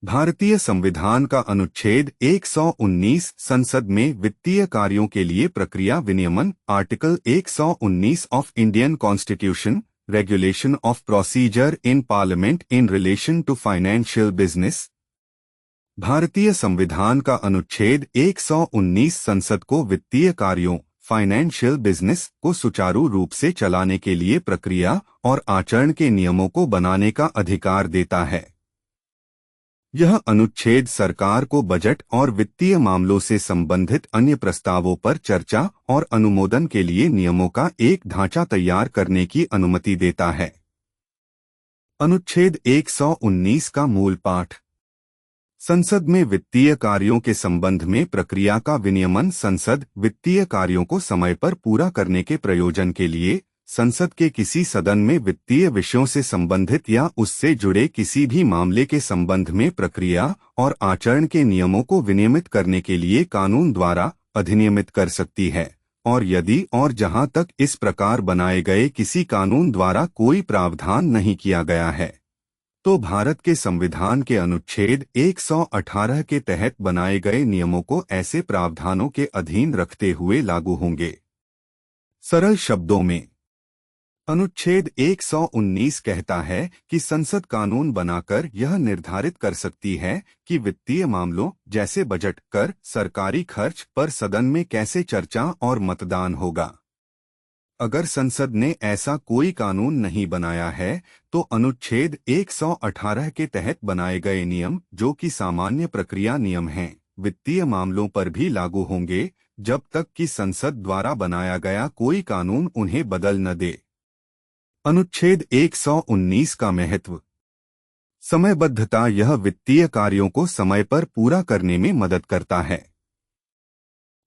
भारतीय संविधान का अनुच्छेद 119 संसद में वित्तीय कार्यों के लिए प्रक्रिया विनियमन article 119 of Indian constitution regulation of procedure in parliament in relation to financial business. भारतीय संविधान का अनुच्छेद 119 संसद को वित्तीय कार्यों फाइनेंशियल बिजनेस को सुचारू रूप से चलाने के लिए प्रक्रिया और आचरण के नियमों को बनाने का अधिकार देता है। यह अनुच्छेद सरकार को बजट और वित्तीय मामलों से संबंधित अन्य प्रस्तावों पर चर्चा और अनुमोदन के लिए नियमों का एक ढांचा तैयार करने की अनुमति देता है। अनुच्छेद 119 का मूल पाठ। संसद में वित्तीय कार्यों के संबंध में प्रक्रिया का विनियमन संसद वित्तीय कार्यों को समय पर पूरा करने के प्रयोजन के लिए संसद के किसी सदन में वित्तीय विषयों से संबंधित या उससे जुड़े किसी भी मामले के संबंध में प्रक्रिया और आचरण के नियमों को विनियमित करने के लिए कानून द्वारा अधिनियमित कर सकती है, और यदि और जहां तक इस प्रकार बनाए गए किसी कानून द्वारा कोई प्रावधान नहीं किया गया है, तो भारत के संविधान के अनुच्छेद 118 के तहत बनाए गए नियमों को ऐसे प्रावधानों के अधीन रखते हुए लागू होंगे। सरल शब्दों में अनुच्छेद 119 कहता है कि संसद कानून बनाकर यह निर्धारित कर सकती है कि वित्तीय मामलों जैसे बजट, कर, सरकारी खर्च पर सदन में कैसे चर्चा और मतदान होगा। अगर संसद ने ऐसा कोई कानून नहीं बनाया है, तो अनुच्छेद 118 के तहत बनाए गए नियम, जो कि सामान्य प्रक्रिया नियम हैं, वित्तीय मामलों पर भी लागू होंगे जब तक कि संसद द्वारा बनाया गया कोई कानून उन्हें बदल न दे। अनुच्छेद 119 का महत्व। समयबद्धता। यह वित्तीय कार्यों को समय पर पूरा करने में मदद करता है।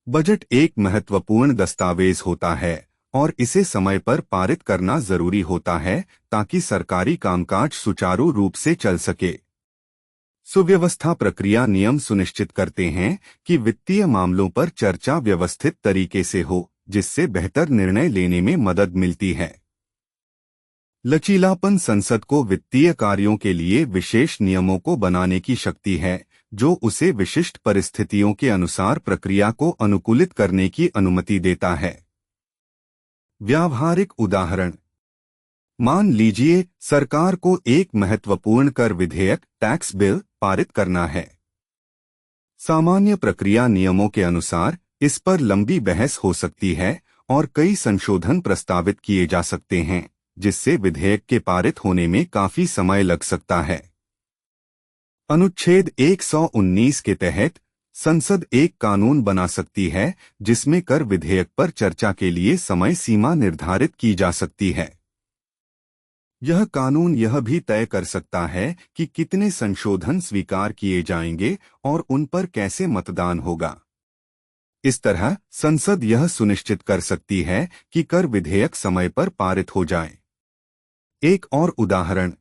बजट एक महत्वपूर्ण दस्तावेज होता है और इसे समय पर पारित करना जरूरी होता है ताकि सरकारी कामकाज सुचारू रूप से चल सके। सुव्यवस्था प्रक्रिया नियम सुनिश्चित करते हैं कि वित्तीय मामलों पर चर्चा व्यवस्थित तरीके से हो, जिससे बेहतर निर्णय लेने में मदद मिलती है। लचीलापन। संसद को वित्तीय कार्यों के लिए विशेष नियमों को बनाने की शक्ति है, जो उसे विशिष्ट परिस्थितियों के अनुसार प्रक्रिया को अनुकूलित करने की अनुमति देता है। व्यावहारिक उदाहरण। मान लीजिए सरकार को एक महत्वपूर्ण कर विधेयक टैक्स बिल पारित करना है। सामान्य प्रक्रिया नियमों के अनुसार इस पर लंबी बहस हो सकती है और कई संशोधन प्रस्तावित किए जा सकते हैं, जिससे विधेयक के पारित होने में काफी समय लग सकता है। अनुच्छेद 119 के तहत संसद एक कानून बना सकती है जिसमें कर विधेयक पर चर्चा के लिए समय सीमा निर्धारित की जा सकती है। यह कानून यह भी तय कर सकता है कि कितने संशोधन स्वीकार किए जाएंगे और उन पर कैसे मतदान होगा। इस तरह संसद यह सुनिश्चित कर सकती है कि कर विधेयक समय पर पारित हो जाए। एक और उदाहरण।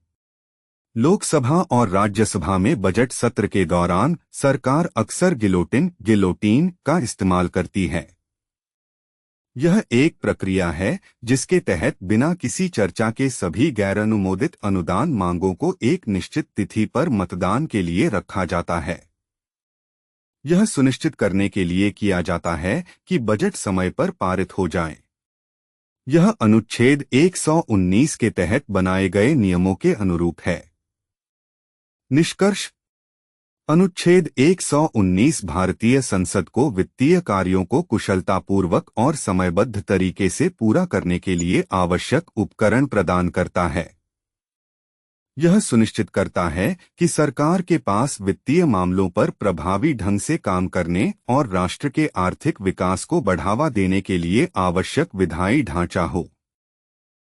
लोकसभा और राज्यसभा में बजट सत्र के दौरान सरकार अक्सर गिलोटीन का इस्तेमाल करती है। यह एक प्रक्रिया है जिसके तहत बिना किसी चर्चा के सभी गैर अनुमोदित अनुदान मांगों को एक निश्चित तिथि पर मतदान के लिए रखा जाता है। यह सुनिश्चित करने के लिए किया जाता है कि बजट समय पर पारित हो जाए। यह अनुच्छेद 119 के तहत बनाए गए नियमों के अनुरूप है। निष्कर्ष। अनुच्छेद 119 भारतीय संसद को वित्तीय कार्यों को कुशलतापूर्वक और समयबद्ध तरीके से पूरा करने के लिए आवश्यक उपकरण प्रदान करता है। यह सुनिश्चित करता है कि सरकार के पास वित्तीय मामलों पर प्रभावी ढंग से काम करने और राष्ट्र के आर्थिक विकास को बढ़ावा देने के लिए आवश्यक विधायी ढांचा हो।